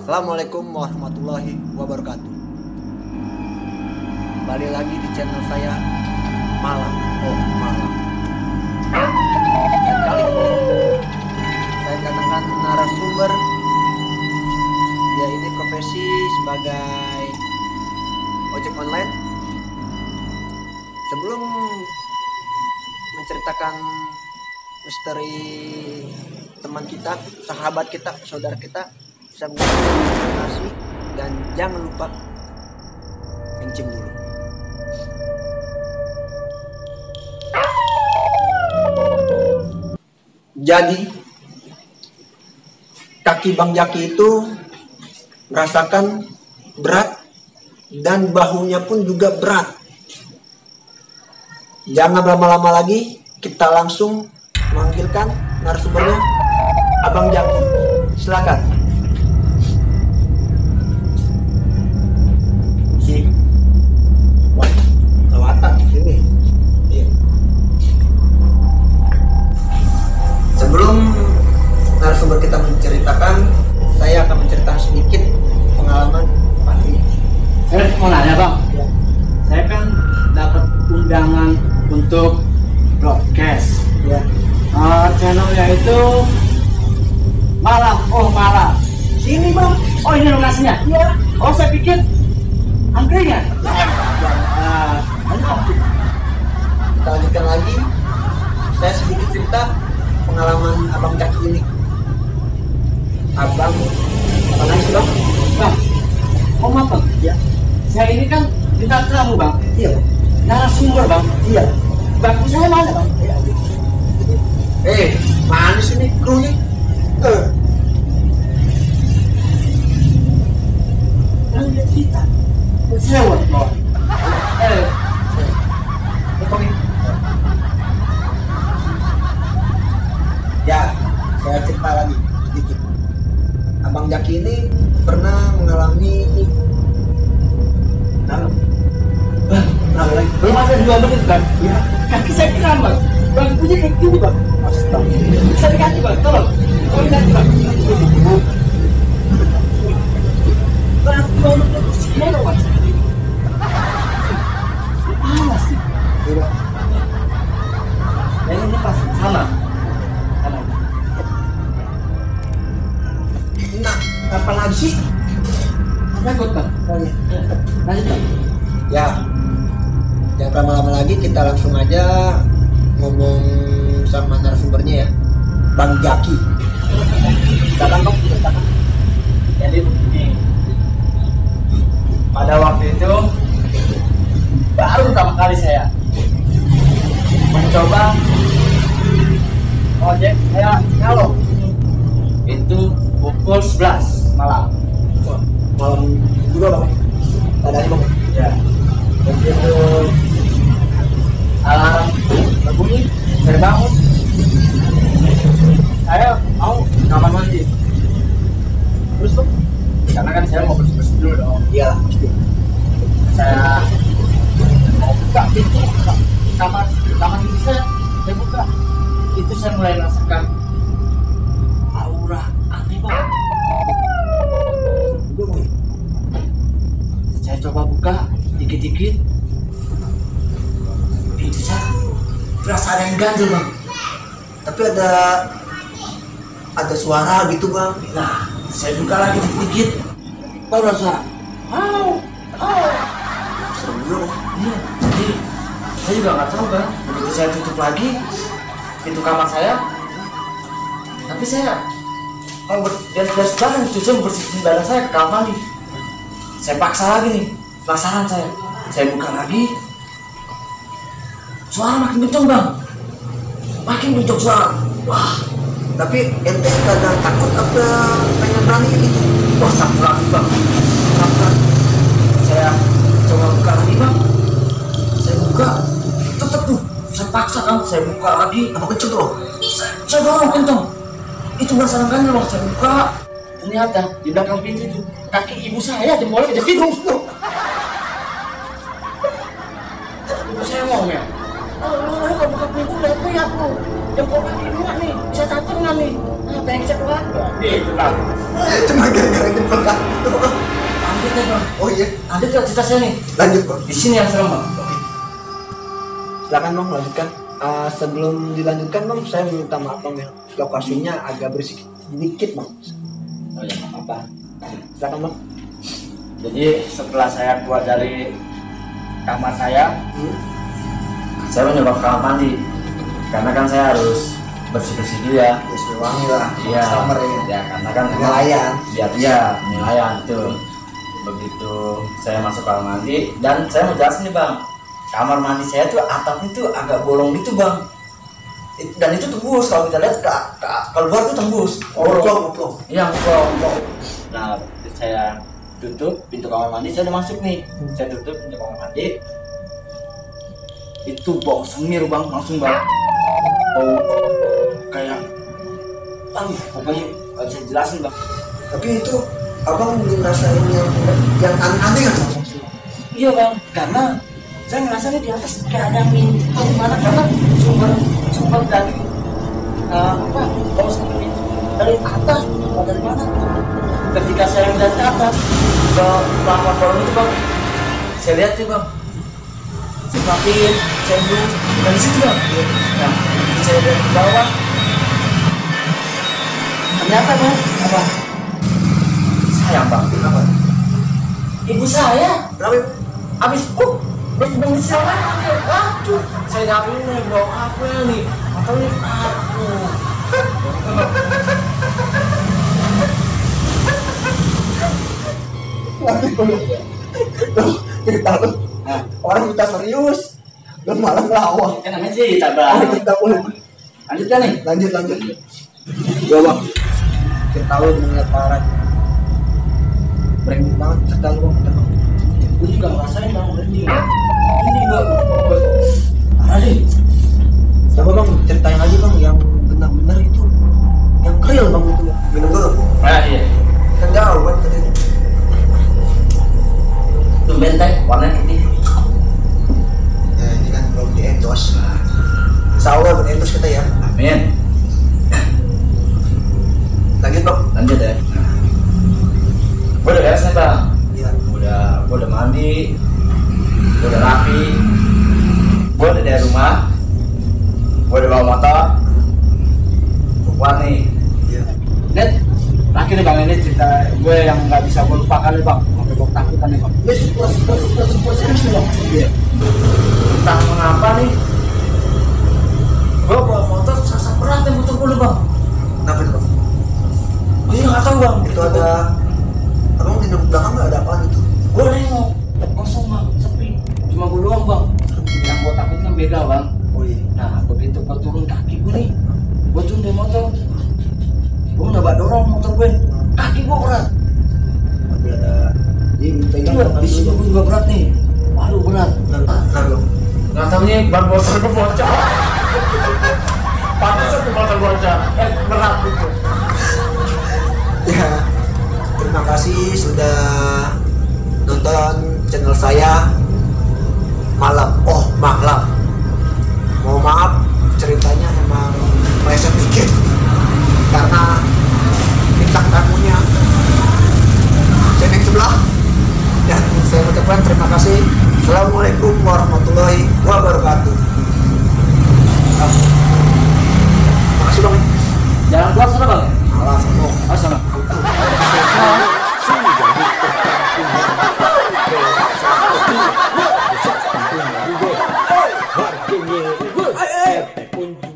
Assalamualaikum warahmatullahi wabarakatuh. Kembali lagi di channel saya Malam Oh Malam. Dan kali ini saya datangkan narasumber. Dia ini profesi sebagai ojek online. Sebelum menceritakan misteri teman kita, sahabat kita, saudara kita, saya mengucapkan terima kasih dan jangan lupa kencing dulu. Jadi kaki Bang Jaki itu merasakan berat dan bahunya pun juga berat. Jangan lama-lama lagi, kita langsung memanggilkan narasumbernya, Abang Jaki. Silakan. Wah, lewatan sini. Iya. Sebelum narasumber kita menceritakan, saya akan menceritakan sedikit pengalaman pagi. Saya mau nanya Bang, Ya. saya kan dapat undangan untuk broadcast. Ya. Channelnya itu Malam Oh Malam. Sini Bang. Oh ini lokasinya? Iya. Oh saya pikir angkringan. Kita lanjutkan lagi. Saya sedikit cerita pengalaman Abang Jaki ini. Abang, apa lagi Bang? Bang, oh maaf Bang. Ya. Saya ini kan bintang tamu Bang. Iya. Narasumber Bang. Iya. Bangku saya mana Bang? Mana sih nih krunya? Yang lihat kita. Sewot Bang. Ya, saya cerita lagi sedikit. Abang Jaki ini pernah mengalami Bang, lagi. Belum ada 2 menit Bang. ya, Kaki saya kram Bang. Bang punya kayak gini Bang. Bisa diganti Bang, tolong. Tolong diganti Bang. Bang, mau gimana Bang? Panas sih. tidak. Yang ini pas sama. Sama. Nah, kapan lagi sih? Takut Bang. Oh, iya. Lanjut Bang. Ya, jangan lama-lama lagi, kita langsung aja ngomong sama narasumbernya ya, Bang Jaki. Silakan Bang, silakan. Jadi begini. Pada waktu itu baru pertama kali saya mencoba ojek saya nyalok. Itu pukul 11 malam. Wah, malam juga Bang. Tadanya Bang. Ya. Begitu alarm berbunyi, saya bangun. Saya mau kamar mandi. Terus tuh, karena kan saya mau bersih-bersih dulu dong. Iya lah, pasti. Saya mau buka pintu kamar mandi saya buka. Itu saya mulai merasakan aura aneh Bang. Juga Bang. Saya coba buka dikit-dikit, pintu saya berasa ada yang ganjel Bang. Tapi ada suara gitu Bang. Nah, saya buka lagi dikit-dikit, baru ada suara. Au, au. Serem juga Bang. Iya, jadi saya juga nggak tahu Bang. Begitu saya tutup lagi pintu kamar saya, tapi saya dari sebelah itu saya membersihkan badan saya ke kamar mandi. Saya paksa lagi nih, penasaran saya buka lagi, suara makin kenceng Bang, makin kenceng suara. Wah, Tapi ente kadang takut apa pengen berani gitu? wah takut lagi Bang, takut lagi. Saya coba buka lagi Bang, saya buka, tetep tuh, saya paksa kan, saya buka lagi. Apa kenceng tuh? Saya dorong kenceng, itu berdasarkan Bang, saya buka, ternyata di belakang pintu itu kaki ibu saya jempolnya kejepit dong. Ibu saya ngomong ya, lu buka pintu lihat lu. jempol kaki dua nih, bisa tancap nggak nih? Nah, brengsek Bang. Itu Bang. Cuma gara-gara jempol kaki itu Bang. Lanjut nih Bang. Oh iya, Lanjut ke cerita saya nih. lanjut Bang. Di sini yang serem Bang. Silakan Bang, lanjutkan. Sebelum dilanjutkan Bang, saya minta maaf Bang ya. Lokasinya agak berisik sedikit Bang. Oh ya, nggak apa-apa. Silakan Bang. Jadi setelah saya keluar dari kamar saya mencoba ke kamar mandi. Karena kan saya harus bersih-bersih dulu ya. Bersih wangi lah. Iya. Summer ya. Ya, karena kan Penilaian. Iya, penilaian tuh. Begitu saya masuk kamar mandi dan saya mau jelasin nih Bang. Kamar mandi saya tuh atapnya tuh agak bolong gitu Bang. Dan itu tembus kalau kita lihat ke luar tuh tembus. Oplong. Iya, oplong. Nah, saya tutup pintu kamar mandi, saya udah masuk nih. Saya tutup pintu kamar mandi. Itu bau semir Bang, langsung Bang. Bau kayak pokoknya nggak bisa jelasin Bang. Tapi itu abang ngerasain yang aneh-aneh kan? Iya Bang, karena saya ngerasanya di atas kayak ada yang minta gimana, karena sumber dari bau semir itu dari atas, bukan dari mana. Ketika saya melihat ke atas ke pelapor kolong itu Bang, saya lihat tuh Bang, semakin saya belum dari situ Bang. Nah, saya lihat ke bawah, ternyata Bang, apa? Sayang Bang, kenapa? Ibu saya, Kenapa? abis beli siapa? Aduh, saya nggak ini bawa apa nih? Atau ini aduh. Tuh, cerita lu. Orang kita serius. Lu malah ngelawak. Kan namanya sih tak Oh, Bang. kita boleh. Lanjutkan nih. Lanjut. Ya Bang. Cerita lu mengingat parah. Berani banget cerita lu Bang. Gue juga ngerasain Bang, ini Bang. Ada. Coba Bang, ceritain aja Bang yang benar-benar itu. Yang real Bang itu. Minum dulu. Ah iya. Kan jauh kan tadi. Tumben teh warna putih. Ya, ini kan belum di endorse. Insya Allah endorse kita ya. Amin. Lanjut Bang. Lanjut ya. Gue udah beres nih Bang. Iya. Gue udah mandi, gue udah rapi, gue udah dari rumah, gue udah bawa motor, gue keluar nih. Iya. Net, terakhir nih Bang, ini cerita gue yang nggak bisa gue lupakan nih Bang, sampai gue takutan nih Bang. Super serius nih Bang. Iya. Entah mengapa nih, gue bawa motor serasa berat nih motor gue Bang. Kenapa itu Bang? Gue nggak tahu Bang. Itu ada abang di belakang nggak ada apaan itu? Gue nengok, kosong Bang, sepi. Cuma gue doang Bang. Yang gue takut kan beda Bang. Oh iya. Nah, begitu gue turun kaki gue nih, gue turun dari motor, gue nyoba dorong motor gue, kaki gue berat. Tapi ada ini pegang Iya, di sini gue juga berat nih. Waduh berat. Lalu Nggak taunya ban motor gue bocor. Pantesan tuh motor bocor. Berat gitu. ya, terima kasih sudah nonton channel saya malam. Mohon maaf ceritanya emang meleset dikit karena bintang tamunya cengeng sebelah. Dan saya ucapkan terima kasih. Assalamualaikum warahmatullahi wabarakatuh. Makasih Bang. Jalan keluar sana Bang. Alah, sono. Oh sana. Harganya,